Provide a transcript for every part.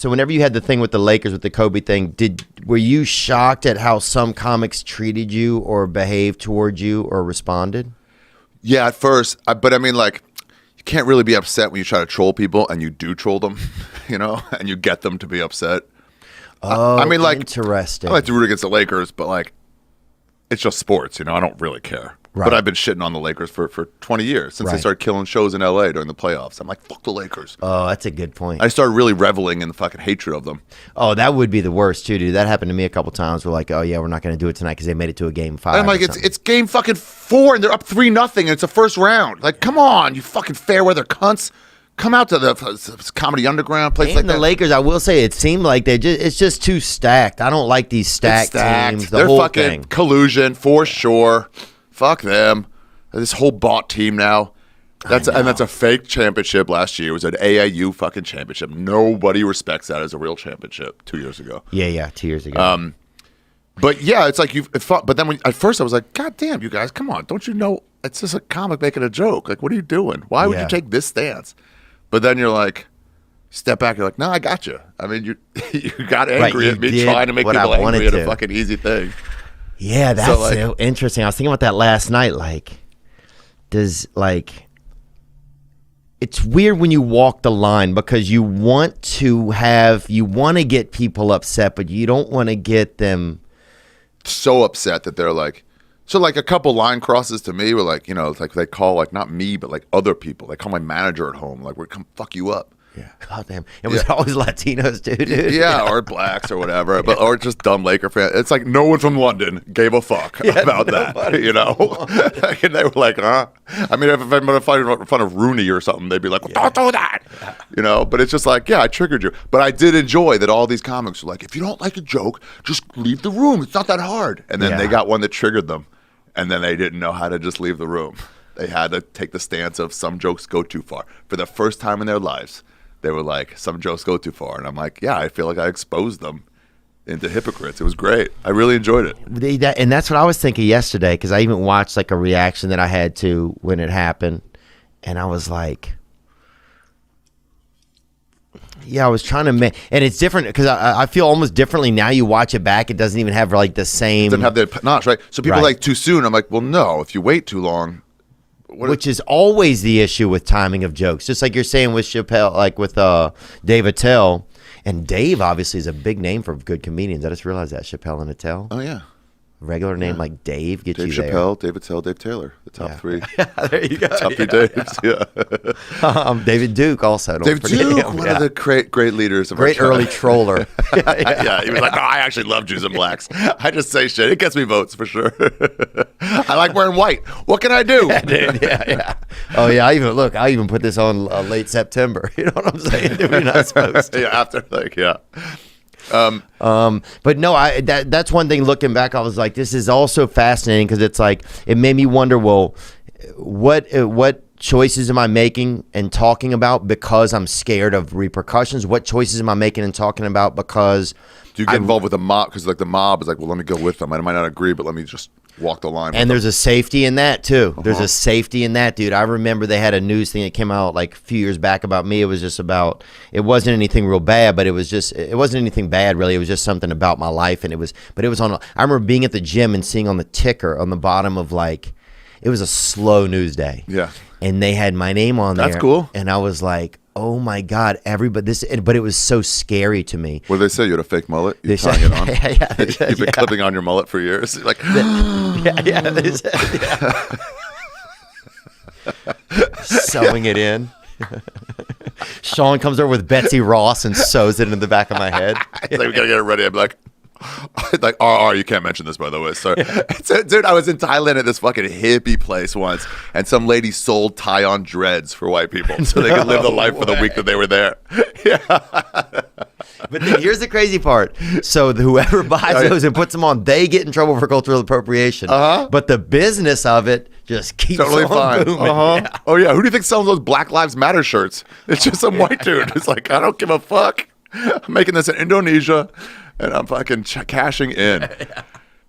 So whenever you had the thing with the Lakers with the Kobe thing, were you shocked at how some comics treated you or behaved towards you or responded? Yeah, at first, but I mean, like, you can't really be upset when you try to troll people and you do troll them, you know, and you get them to be upset. Oh, I mean, like, interesting. I like to root against the Lakers, but like, it's just sports, you know. I don't really care. Right. But I've been shitting on the Lakers for 20 years since they started killing shows in LA during the playoffs. I'm like, fuck the Lakers. Oh, that's a good point. I started really reveling in the fucking hatred of them. Oh, that would be the worst too, dude. That happened to me a couple times. We're like, oh yeah, we're not going to do it tonight because they made it to a game 5. And I'm like, it's game fucking 4 and they're up 3-0 and it's the first round. Like, come on, you fucking fair weather cunts. Come out to the Comedy Underground place like the that. Lakers, I will say, it seemed like it's just too stacked. I don't like these stacked teams. They're whole fucking thing. collusion for sure. Fuck them. This whole bought team now. That's a fake championship last year. It was an AAU fucking championship. Nobody respects that as a real championship 2 years ago. Yeah, 2 years ago. But yeah, it's like but then at first I was like, God damn, you guys, come on. Don't you know it's just a comic making a joke? Like, what are you doing? Why would you take this stance? But then you're like, step back, you're like, no, I got you. I mean, you got angry at me trying to make people angry at a fucking easy thing. Yeah, that's so interesting. I was thinking about that last night. Like, it's weird when you walk the line because you want to get people upset, but you don't want to get them so upset that they're like, so like a couple line crosses to me were like, you know, like they call like not me, but like other people. They call my manager at home, like we're come fuck you up. Yeah. God damn. It was always Latinos too, dude. Yeah, or blacks or whatever, but or just dumb Laker fans. It's like no one from London gave a fuck about that, you know? And they were like, huh? I mean, if I'm going to fight in front of Rooney or something, they'd be like, well, don't do that, you know? But it's just like, yeah, I triggered you. But I did enjoy that all these comics were like, if you don't like a joke, just leave the room. It's not that hard. And then they got one that triggered them, and then they didn't know how to just leave the room. They had to take the stance of some jokes go too far. For the first time in their lives, they were like, some jokes go too far. And I'm like, yeah, I feel like I exposed them into hypocrites. It was great. I really enjoyed it. And that's what I was thinking yesterday, because I even watched like a reaction that I had to when it happened. And I was like, yeah, I was trying to make, and it's different because I feel almost differently now. You watch it back, it doesn't even have like the same. It doesn't have the notch, right? So people are like, too soon. I'm like, well, no, if you wait too long. Which is always the issue with timing of jokes. Just like you're saying with Chappelle, like with Dave Attell. And Dave obviously is a big name for good comedians. I just realized that. Chappelle and Attell. Oh, yeah. Regular name like Dave gets Dave you Chappelle, there. Dave Attell, Dave Taylor. The top three. There you go. Top 3 Daves, yeah. David Duke also. Dave Duke, one of the great leaders of great our early troller. Yeah, he was like, oh, I actually love Jews and blacks. I just say shit. It gets me votes for sure. I like wearing white. What can I do? Dude, yeah. Oh, yeah. I even put this on late September. You know what I'm saying? We're not supposed to. Yeah, after, like, yeah. But no, that's one thing. Looking back, I was like, this is also fascinating because it's like it made me wonder. Well, what choices am I making and talking about because I'm scared of repercussions? What choices am I making and talking about because do you get involved with the mob? Because like the mob is like, well, let me go with them. I might not agree, but let me just walk the line. And there's a safety in that too. There's a safety in that, dude. I remember they had a news thing that came out like a few years back about me. It was just about, it wasn't anything real bad, but it wasn't anything bad really. It was just something about my life. And it was on, I remember being at the gym and seeing on the ticker on the bottom of like, it was a slow news day. Yeah. And they had my name on there. That's cool. And I was like, oh my God, but it was so scary to me. What did they say? You had a fake mullet? You're tying it on? Yeah, You've been clipping on your mullet for years? Like, they said, sewing it in. Sean comes over with Betsy Ross and sews it into the back of my head. It's like, we gotta get it ready. I'm like, you can't mention this, by the way. Sorry. Dude, I was in Thailand at this fucking hippie place once, and some lady sold tie-on dreads for white people so they could live the life for the week that they were there. Yeah. But then here's the crazy part. So whoever buys those and puts them on, they get in trouble for cultural appropriation. But the business of it just keeps totally on fine. booming. Yeah. Oh, yeah. Who do you think sells those Black Lives Matter shirts? It's just some white dude. It's like, I don't give a fuck. I'm making this in Indonesia. And I'm fucking cashing in.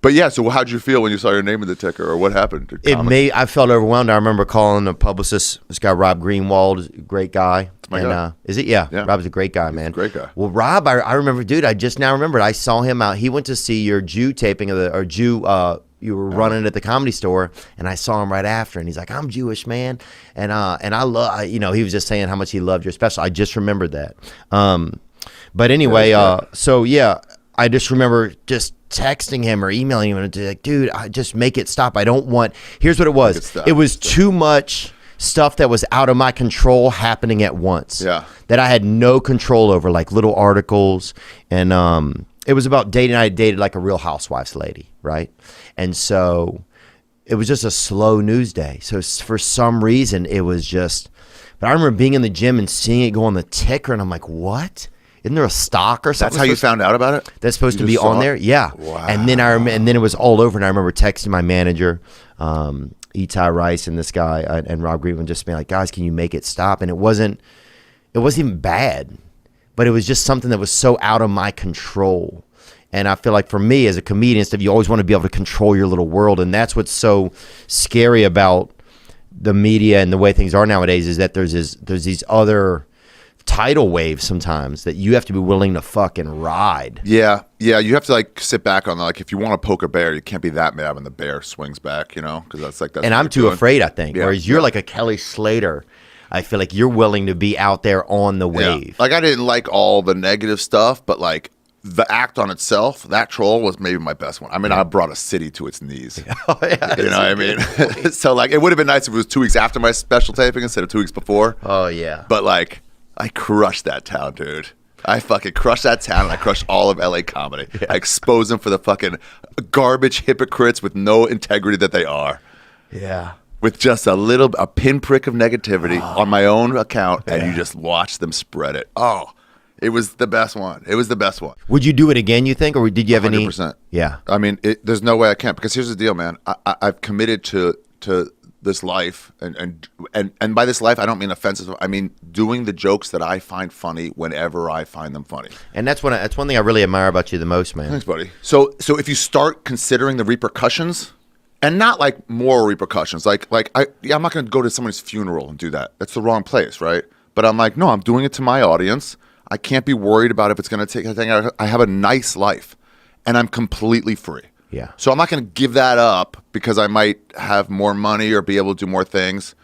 But yeah, so how'd you feel when you saw your name in the ticker, or what happened? I felt overwhelmed. I remember calling a publicist, this guy Rob Greenwald, great guy. That's my guy. Is it? Yeah. Rob's a great guy, man. He's a great guy. Well, Rob, I remember, dude. I just now remembered. I saw him out. He went to see your Jew taping of Jew. You were running at the Comedy Store, and I saw him right after, and he's like, "I'm Jewish, man," and I love. He was just saying how much he loved your special. I just remembered that. But anyway, so yeah, I just remember just texting him or emailing him and like, dude, I just make it stop. I don't want. Here's what it was. It was too much stuff that was out of my control happening at once. Yeah. That I had no control over, like little articles, and it was about dating. I dated like a Real Housewives lady, right? And so it was just a slow news day. So for some reason, it was just. But I remember being in the gym and seeing it go on the ticker, and I'm like, what? Isn't there a stock or something? That's how you found out about it? That's supposed to be on there? Yeah. Wow. And then and then it was all over, and I remember texting my manager, Itai Rice, and this guy, and Rob Greenwood, just being like, guys, can you make it stop? And it wasn't even bad, but it was just something that was so out of my control. And I feel like for me as a comedian, you always want to be able to control your little world, and that's what's so scary about the media and the way things are nowadays, is that there's these other tidal waves sometimes that you have to be willing to fucking ride. Yeah, you have to like sit back on like, if you want to poke a bear, you can't be that mad when the bear swings back, because that's. And I'm too afraid, I think. Yeah. Whereas you're like a Kelly Slater. I feel like you're willing to be out there on the wave. Yeah. Like I didn't like all the negative stuff, but like the act on itself, that troll was maybe my best one. I mean, I brought a city to its knees. Oh, yeah, you know what I mean? So like, it would have been nice if it was 2 weeks after my special taping instead of 2 weeks before. Oh yeah. But like, I crushed that town, dude. I fucking crushed that town, and I crushed all of LA comedy. Yeah. I exposed them for the fucking garbage hypocrites with no integrity that they are. Yeah. With just a pinprick of negativity on my own account, and you just watch them spread it. Oh, it was the best one. It was the best one. Would you do it again, you think, or did you have 100%. any? Yeah. I mean, there's no way I can't, because here's the deal, man. I've committed to this life, and by this life I don't mean offensive. I mean doing the jokes that I find funny whenever I find them funny. And that's one thing I really admire about you the most, man. Thanks, buddy. So if you start considering the repercussions, and not like moral repercussions, I'm not going to go to somebody's funeral and do that. That's the wrong place, right? But I'm like, no, I'm doing it to my audience. I can't be worried about if it's going to take. I have a nice life, and I'm completely free. Yeah. So I'm not going to give that up because I might have more money or be able to do more things.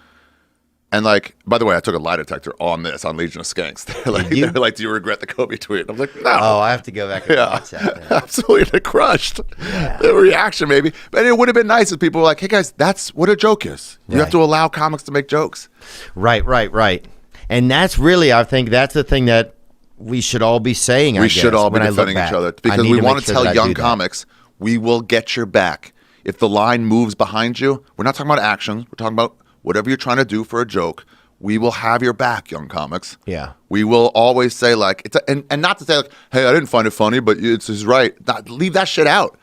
And like, by the way, I took a lie detector on Legion of Skanks. They're like, do you regret the Kobe tweet? And I'm like, no. Oh, I have to go back and watch that. Absolutely crushed. Yeah. The reaction, maybe. But it would have been nice if people were like, hey guys, that's what a joke is. You have to allow comics to make jokes. Right. And that's really, I think that's the thing that we should all be saying, We should all be defending each other. Because we want to tell young comics, we will get your back. If the line moves behind you, we're not talking about actions. We're talking about whatever you're trying to do for a joke. We will have your back, young comics. Yeah. We will always say like, and not to say like, hey, I didn't find it funny, but it's right. Leave that shit out.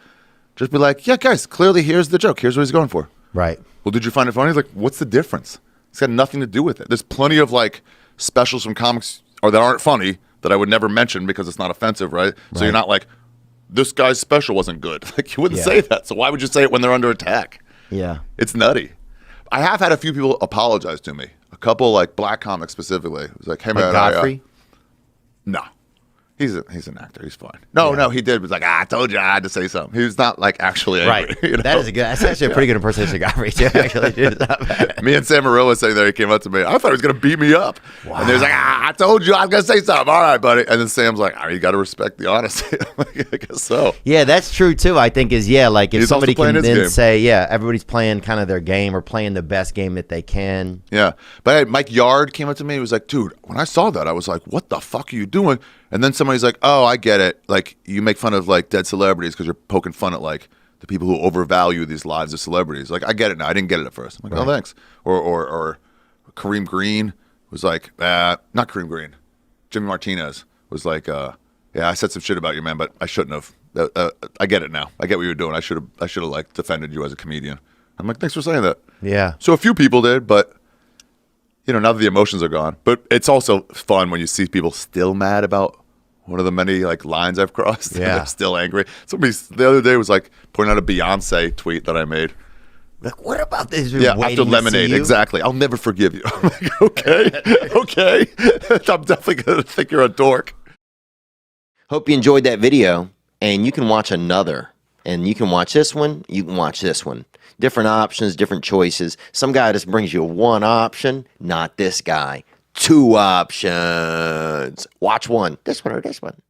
Just be like, yeah, guys, clearly here's the joke. Here's what he's going for. Right. Well, did you find it funny? He's like, what's the difference? It's got nothing to do with it. There's plenty of like specials from comics or that aren't funny that I would never mention because it's not offensive, right? So you're not like, this guy's special wasn't good. Like, you wouldn't say that. So why would you say it when they're under attack? Yeah. It's nutty. I have had a few people apologize to me. A couple, like black comics specifically. It was like, hey, man. Godfrey? No. He's an actor. He's fine. No, he did. He was like, I told you I had to say something. He was not like actually angry. Right. You know? That's actually a pretty good impersonation of Godfrey too. Actually, dude, it's not bad. Me and Sam Morril was saying there. He came up to me. I thought he was gonna beat me up. Wow. And he was like, I told you I was gonna say something. All right, buddy. And then Sam's like, you got to respect the honesty. I'm like, I guess so. Yeah, that's true too. I think like if somebody can then say, everybody's playing kind of their game or playing the best game that they can. Yeah, but Mike Yard came up to me. He was like, dude, when I saw that, I was like, what the fuck are you doing? And then somebody's like, oh, I get it. Like, you make fun of, like, dead celebrities because you're poking fun at, like, the people who overvalue these lives of celebrities. Like, I get it now. I didn't get it at first. I'm like, oh, thanks. Or Kareem Green was like, not Kareem Green. Jimmy Martinez was like, I said some shit about you, man, but I shouldn't have. I get it now. I get what you were doing. I should have, like, defended you as a comedian. I'm like, thanks for saying that. Yeah. So a few people did, but... now that the emotions are gone. But it's also fun when you see people still mad about one of the many like lines I've crossed. Yeah. They're still angry. Somebody the other day was like pointing out a Beyonce tweet that I made. Like, what about this? Yeah, after Lemonade, exactly. I'll never forgive you. I'm like, okay, okay. I'm definitely gonna think you're a dork. Hope you enjoyed that video, and you can watch another. And you can watch this one, you can watch this one. Different options, different choices. Some guy just brings you one option, not this guy. 2 options. Watch one, this one or this one.